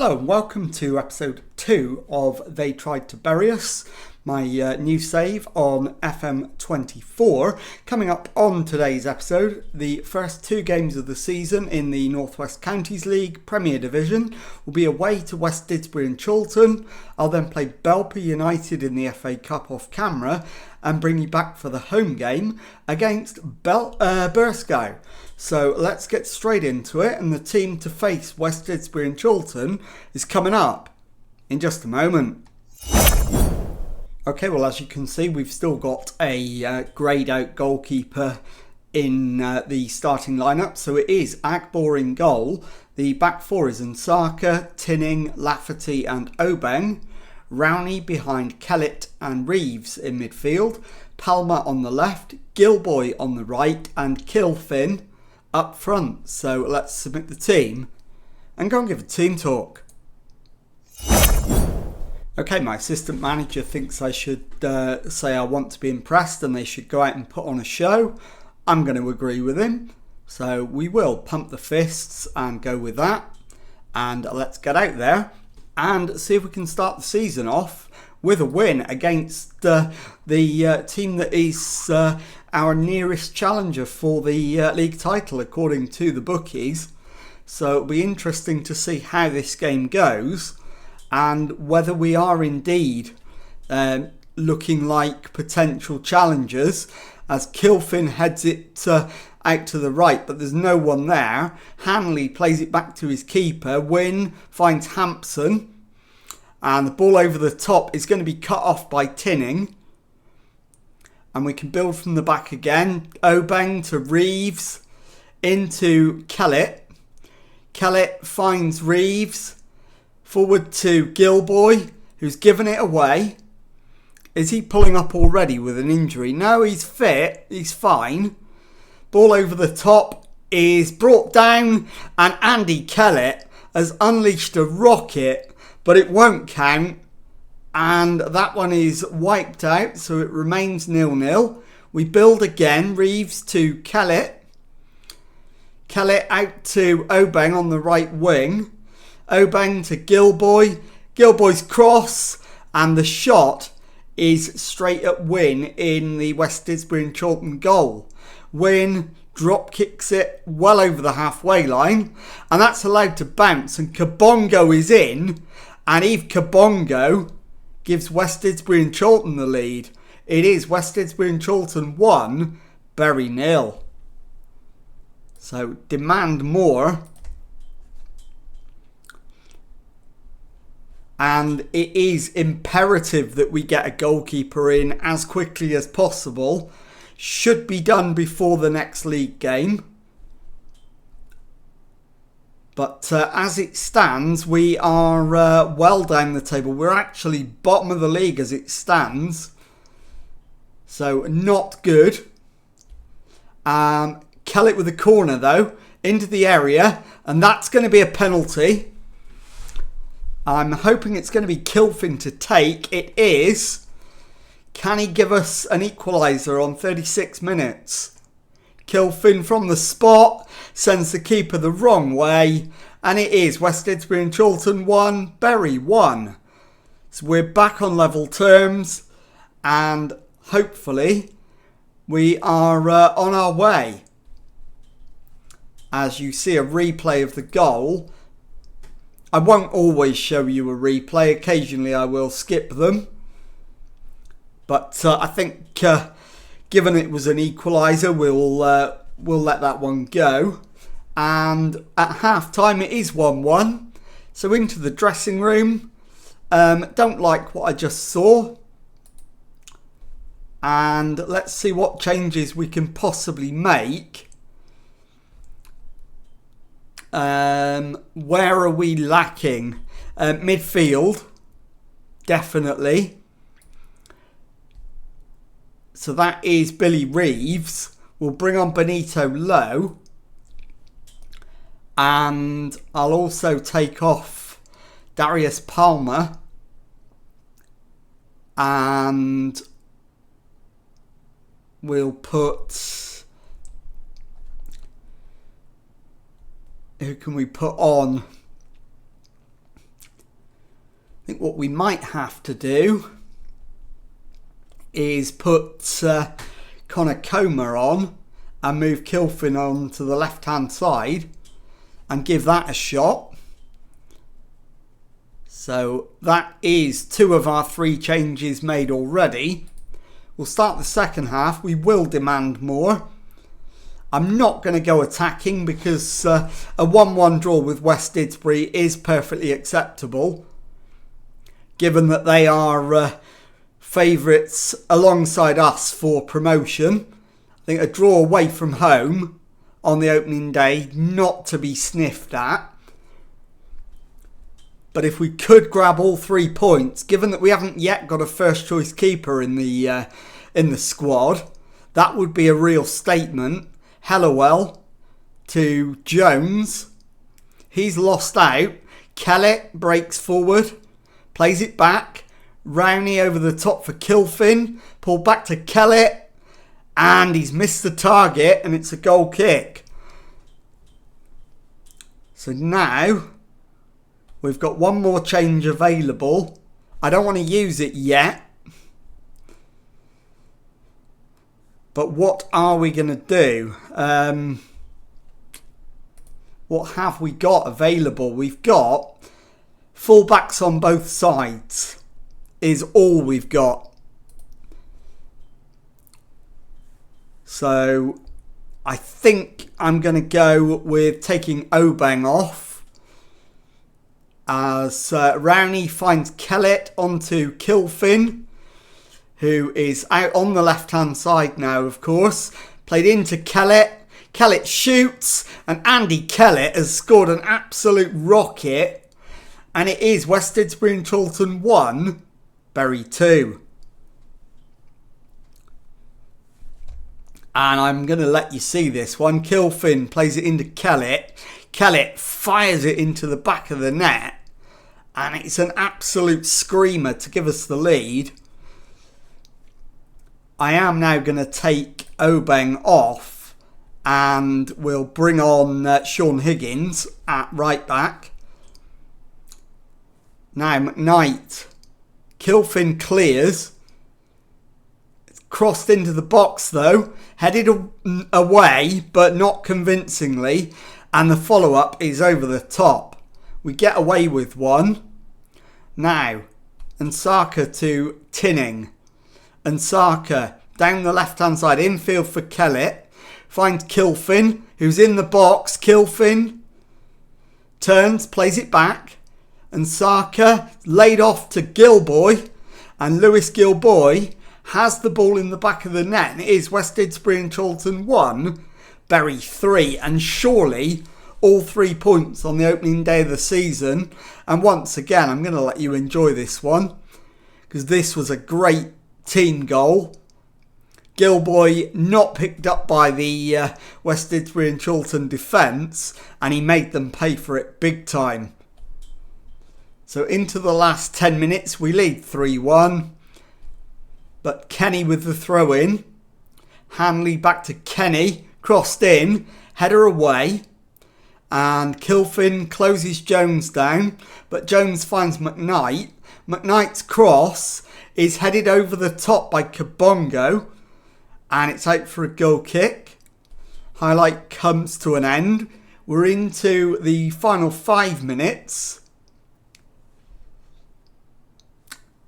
Hello and welcome to episode 2 of They Tried to Bury Us, my new save on FM24. Coming up on today's episode, the first 2 games of the season in the North West Counties League Premier Division will be away to West Didsbury and Chorlton. I'll then play Belper United in the FA Cup off camera and bring you back for the home game against Burscough. So let's get straight into it, and the team to face West Didsbury and Chorlton is coming up in just a moment. Okay, well, as you can see, we've still got a greyed out goalkeeper in the starting lineup. So it is Agbor in goal. The back four is Nsaka, Tinning, Lafferty and Obeng. Rowney behind Kellett and Reeves in midfield. Palmer on the left, Gilboy on the right and Kilfin up front. So let's submit the team and go and give a team talk. Okay, my assistant manager thinks I should say I want to be impressed and they should go out and put on a show. I'm going to agree with him. So we will pump the fists and go with that. And let's get out there and see if we can start the season off with a win against the team that is our nearest challenger for the league title, according to the bookies. So it'll be interesting to see how this game goes and whether we are indeed looking like potential challengers, as Kilfin heads it out to the right, but there's no one there. Hanley plays it back to his keeper. Wynne finds Hampson, and the ball over the top is going to be cut off by Tinning. And we can build from the back again. Obeng to Reeves, into Kellett. Kellett finds Reeves, forward to Gilboy, who's given it away. Is he pulling up already with an injury? No, he's fit, he's fine. Ball over the top is brought down, and Andy Kellett has unleashed a rocket, but it won't count. And that one is wiped out, so it remains 0-0. We build again. Reeves to Kellett. Kellett out to Obeng on the right wing. Obeng to Gilboy. Gilboy's cross, and the shot is straight at Wynne in the West Didsbury and Chorlton goal. Wynne drop kicks it well over the halfway line, and that's allowed to bounce, and Kabongo is in, and Eve Kabongo gives West Didsbury and Chorlton the lead. It is West Didsbury and Chorlton 1, Bury 0. So demand more. And it is imperative that we get a goalkeeper in as quickly as possible. Should be done before the next league game. But as it stands, we are well down the table. We're actually bottom of the league as it stands. So not good. Kellett with a corner though, into the area. And that's going to be a penalty. I'm hoping it's going to be Kilfin to take. It is. Can he give us an equaliser on 36 minutes? Kilfin from the spot sends the keeper the wrong way. And it is West Didsbury and Chorlton 1, Bury 1. So we're back on level terms. And hopefully we are on our way. As you see a replay of the goal. I won't always show you a replay. Occasionally I will skip them. But I think given it was an equaliser, we'll let that one go. And at half time it is 1-1. So into the dressing room. Don't like what I just saw. And let's see what changes we can possibly make. Where are we lacking? Midfield, definitely. So that is Billy Reeves. We'll bring on Benito Lowe. And I'll also take off Darius Palmer. And we'll put... Who can we put on? what we might have to do is put Connor Comer on and move Kilfin on to the left hand side and give that a shot. So that is 2 of our 3 changes made already. We'll start the second half. We will demand more. I'm not going to go attacking because a 1-1 draw with West Didsbury is perfectly acceptable, given that they are favourites alongside us for promotion. I think a draw away from home on the opening day, not to be sniffed at. But if we could grab all 3 points, given that we haven't yet got a first choice keeper in the squad, that would be a real statement. Hellawell to Jones. He's lost out. Kellett breaks forward, plays it back. Rowney over the top for Kilfin. Pulled back to Kellett. And he's missed the target and it's a goal kick. So now we've got 1 more change available. I don't want to use it yet. But what are we going to do? What have we got available? We've got full-backs on both sides is all we've got. So I think I'm going to go with taking Obeng off as Rowney finds Kellett onto Kilfin, who is out on the left-hand side now, of course. Played into Kellett. Kellett shoots, and Andy Kellett has scored an absolute rocket. And it is West Didsbury and Chorlton 1, Bury 2. And I'm going to let you see this one. Kilfin plays it into Kellett. Kellett fires it into the back of the net. And it's an absolute screamer to give us the lead. I am now going to take Obeng off and we'll bring on Sean Higgins at right back. Now McKnight. Kilfin clears. It's crossed into the box though. Headed away but not convincingly. And the follow-up is over the top. We get away with one. Now, Nsaka to Tinning. And Saka down the left-hand side, infield for Kellett. Finds Kilfin, who's in the box. Kilfin turns, plays it back. And Saka laid off to Gilboy. And Lewis Gilboy has the ball in the back of the net. And it is West Didsbury and Chorlton 1, Bury 3. And surely all 3 points on the opening day of the season. And once again, I'm going to let you enjoy this one, because this was a great team goal. Gilboy not picked up by the West Didsbury and Chorlton defence, and he made them pay for it big time. So into the last 10 minutes, we lead 3-1. But Kenny with the throw in. Hanley back to Kenny, crossed in, header away. And Kilfin closes Jones down, but Jones finds McKnight. McKnight's cross is headed over the top by Kabongo, and it's out for a goal kick. Highlight comes to an end. We're into the final 5 minutes.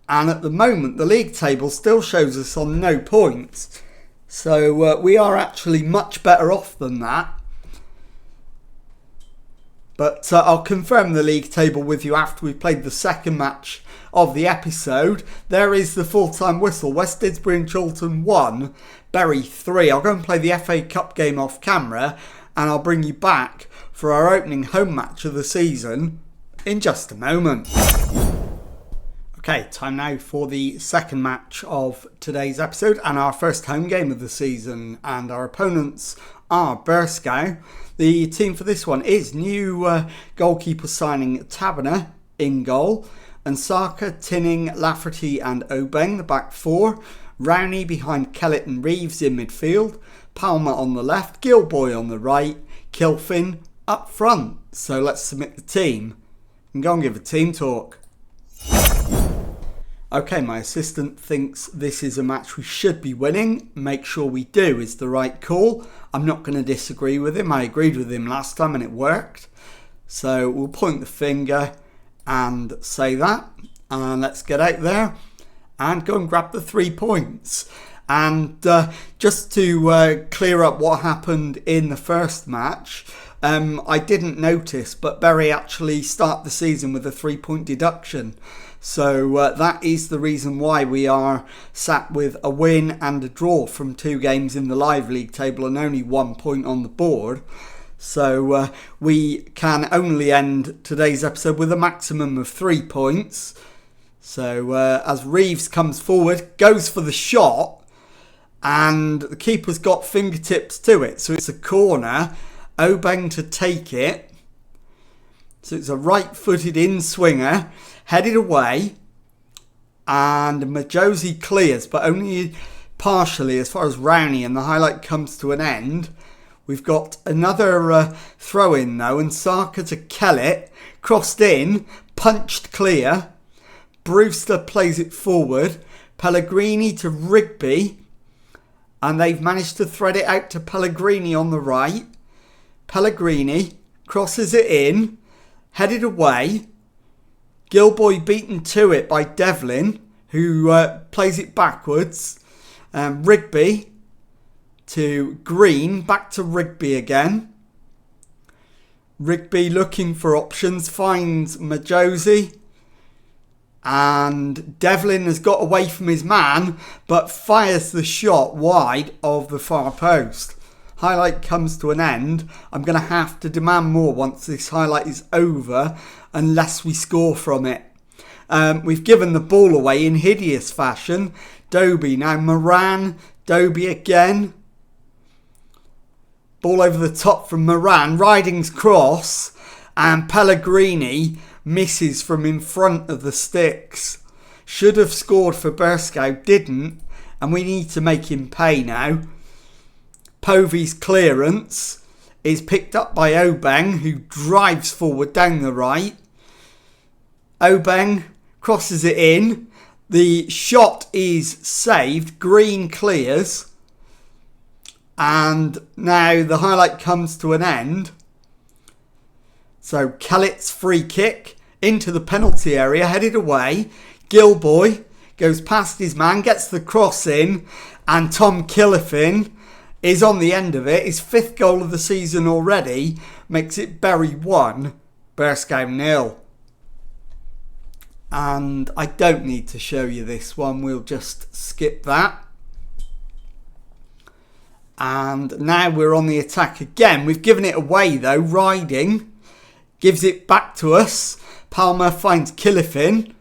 And at the moment, the league table still shows us on no points. So we are actually much better off than that. But I'll confirm the league table with you after we've played the second match of the episode. There is the full-time whistle. West Didsbury and Chorlton 1, Bury 3. I'll go and play the FA Cup game off camera, and I'll bring you back for our opening home match of the season in just a moment. Okay, time now for the second match of today's episode and our first home game of the season. And our opponents are Burskow. The team for this one is new goalkeeper signing Taberner in goal. And Saka, Tinning, Lafferty and Obeng, the back 4. Rowney behind Kellett and Reeves in midfield. Palmer on the left, Gilboy on the right, Kilfin up front. So let's submit the team and go and give a team talk. Okay, my assistant thinks this is a match we should be winning. Make sure we do is the right call. I'm not going to disagree with him. I agreed with him last time and it worked. So we'll point the finger and say that. And let's get out there and go and grab the 3 points. And just to clear up what happened in the first match, I didn't notice, but Bury actually start the season with a 3-point deduction. So that is the reason why we are sat with a win and a draw from 2 games in the live league table and only 1 point on the board. So we can only end today's episode with a maximum of 3 points. So as Reeves comes forward, goes for the shot, and the keeper's got fingertips to it. So it's a corner. Obeng to take it. So it's a right-footed in-swinger, headed away, and Majosi clears, but only partially as far as Rowney, and the highlight comes to an end. We've got another throw-in though, and Saka to Kellett, crossed in, punched clear. Brewster plays it forward, Pellegrini to Rigby, and they've managed to thread it out to Pellegrini on the right. Pellegrini crosses it in, headed away. Gilboy beaten to it by Devlin, who plays it backwards. Rigby to Green, back to Rigby again. Rigby looking for options, finds Majosi. And Devlin has got away from his man, but fires the shot wide of the far post. Highlight comes to an end. I'm going to have to demand more once this highlight is over, unless we score from it. We've given the ball away in hideous fashion. Doby, now Moran, Doby again. Ball over the top from Moran, Riding's cross, and Pellegrini misses from in front of the sticks. Should have scored for Burskow, didn't, and we need to make him pay now. Povey's clearance is picked up by Obeng, who drives forward down the right. Obeng crosses it in. The shot is saved. Green clears. And now the highlight comes to an end. So Kellett's free kick into the penalty area, headed away. Gilboy goes past his man, gets the cross in, and Tom Killifin is on the end of it. His 5th goal of the season already makes it Bury 1, Burskow 0. And I don't need to show you this one, we'll just skip that. And now we're on the attack again. We've given it away though. Riding gives it back to us. Palmer finds Killifin.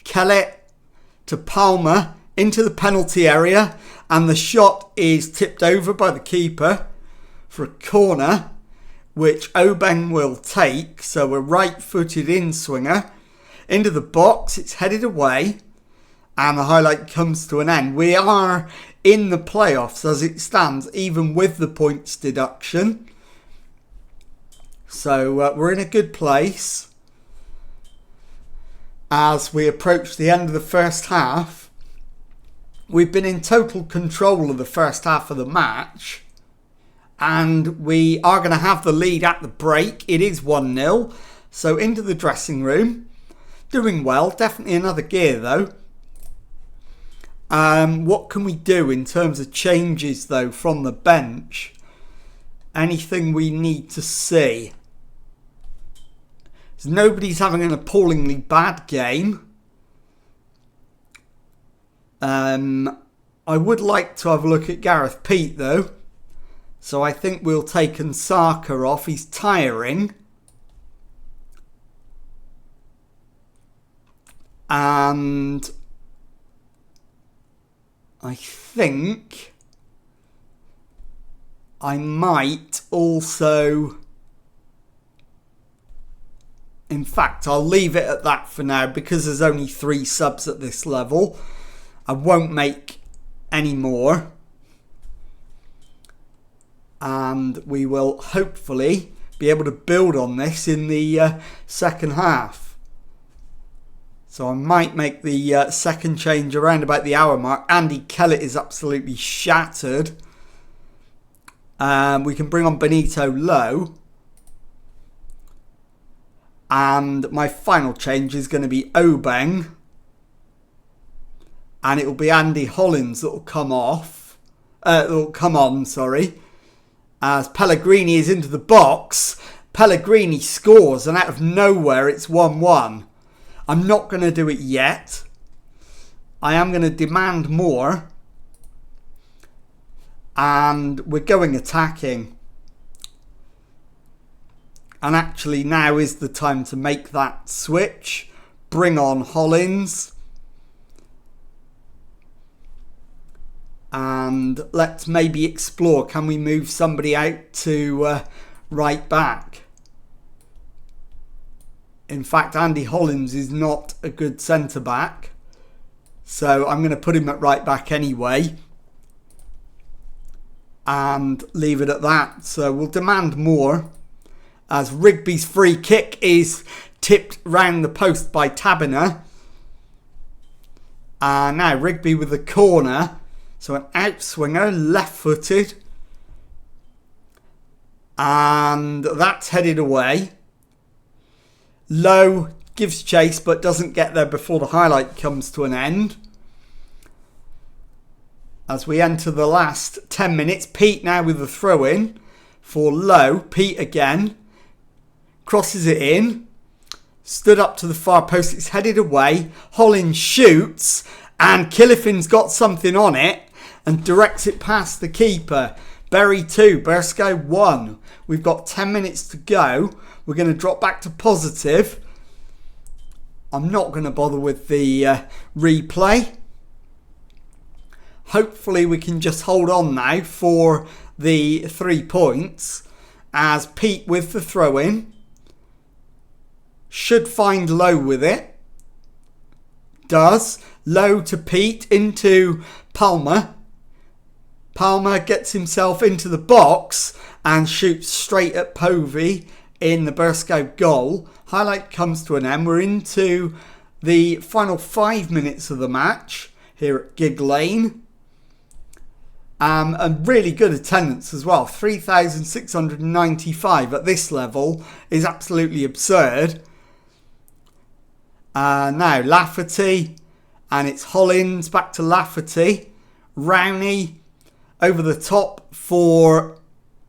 Kellett to Palmer into the penalty area. And the shot is tipped over by the keeper for a corner, which Obeng will take. So a right-footed in-swinger into the box. It's headed away. And the highlight comes to an end. We are in the playoffs as it stands, even with the points deduction. So we're in a good place. As we approach the end of the first half, we've been in total control of the first half of the match. And we are going to have the lead at the break. It is 1-0. So into the dressing room. Doing well. Definitely another gear though. What can we do in terms of changes though from the bench? Anything we need to see? Nobody's having an appallingly bad game. I would like to have a look at Gareth Pete though. So I think we'll take Nsaka off. He's tiring. And I think I might also... In fact, I'll leave it at that for now because there's only 3 subs at this level. I won't make any more. And we will hopefully be able to build on this in the second half. So I might make the second change around about the hour mark. Andy Kellett is absolutely shattered. We can bring on Benito low. And my final change is going to be Obeng. And it will be Andy Hollins that will come off. That will come on, sorry. As Pellegrini is into the box. Pellegrini scores, and out of nowhere it's 1-1. I'm not going to do it yet. I am going to demand more. And we're going attacking. And actually now is the time to make that switch. Bring on Hollins. And let's maybe explore. Can we move somebody out to right back? In fact, Andy Hollins is not a good centre-back. So I'm going to put him at right back anyway. And leave it at that. So we'll demand more. As Rigby's free kick is tipped round the post by Tabiner. Now Rigby with the corner. So an outswinger, left-footed. And that's headed away. Low gives chase but doesn't get there before the highlight comes to an end. As we enter the last 10 minutes, Pete now with the throw-in for Low. Pete again. Crosses it in. Stood up to the far post. It's headed away. Hollins shoots. And Killifin's got something on it. And directs it past the keeper. Bury 2. Bursko 1. We've got 10 minutes to go. We're going to drop back to positive. I'm not going to bother with the replay. Hopefully we can just hold on now for the 3 points. As Pete with the throw-in. Should find Low with it. Does. Low to Pete into Palmer. Palmer gets himself into the box and shoots straight at Povey in the Bursko goal. Highlight comes to an end. We're into the final 5 minutes of the match here at Gigg Lane. And really good attendance as well. 3,695 at this level is absolutely absurd. Now Lafferty, and it's Hollins back to Lafferty. Rowney over the top for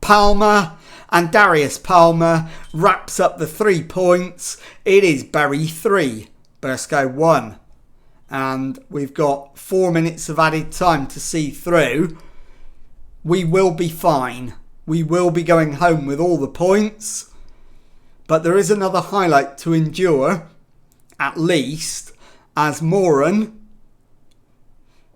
Palmer, and Darius Palmer wraps up the 3 points. It is Bury 3, Bursko 1. And we've got 4 minutes of added time to see through. We will be fine. We will be going home with all the points. But there is another highlight to endure, at least, as Moran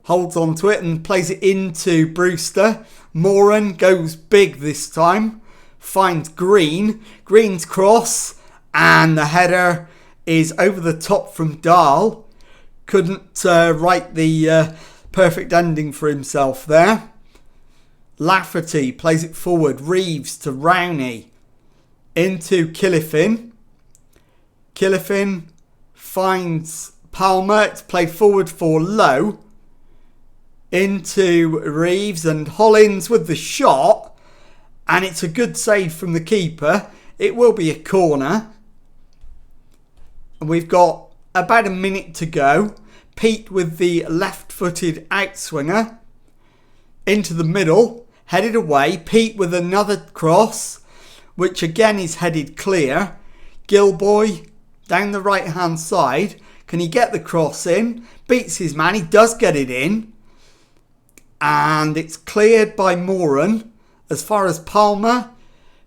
holds on to it and plays it into Brewster. Moran goes big this time. Finds Green. Green's cross. And the header is over the top from Dahl. Couldn't write the perfect ending for himself there. Lafferty plays it forward. Reeves to Rowney. Into Killifin. Killifin finds Palmer. It's played forward for Low. Into Reeves, and Hollins with the shot. And it's a good save from the keeper. It will be a corner. And we've got about a minute to go. Pete with the left-footed outswinger. Into the middle. Headed away. Pete with another cross, which again is headed clear. Gilboy down the right-hand side. Can he get the cross in? Beats his man. He does get it in. And it's cleared by Moran as far as Palmer,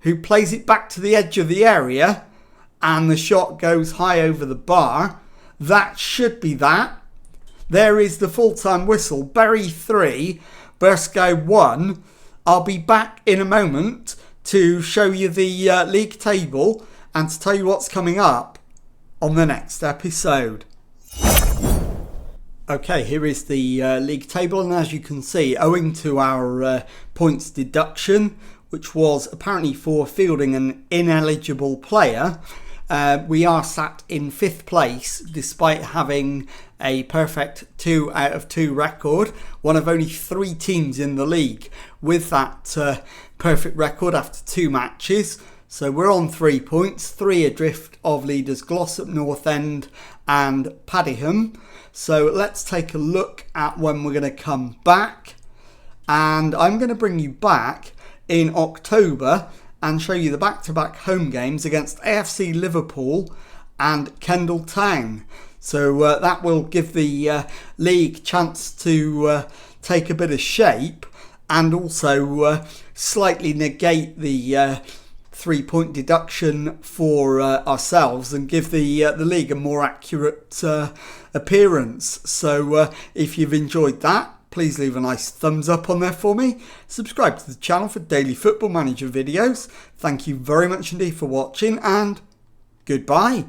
who plays it back to the edge of the area. And the shot goes high over the bar. That should be that. There is the full-time whistle. Bury 3, Bursko 1. I'll be back in a moment to show you the league table and to tell you what's coming up on the next episode. Okay, here is the league table, and as you can see, owing to our points deduction, which was apparently for fielding an ineligible player, we are sat in 5th place despite having a perfect 2 out of 2 record, one of only 3 teams in the league with that perfect record after 2 matches. So we're on 3 points, 3 adrift of leaders Glossop, North End and Padiham. So let's take a look at when we're going to come back, and I'm going to bring you back in October and show you the back-to-back home games against AFC Liverpool and Kendal Town. So that will give the league chance to take a bit of shape and also slightly negate the 3-point deduction for ourselves and give the league a more accurate appearance. So if you've enjoyed that, please leave a nice thumbs up on there for me. Subscribe to the channel for daily Football Manager videos. Thank you very much indeed for watching, and goodbye.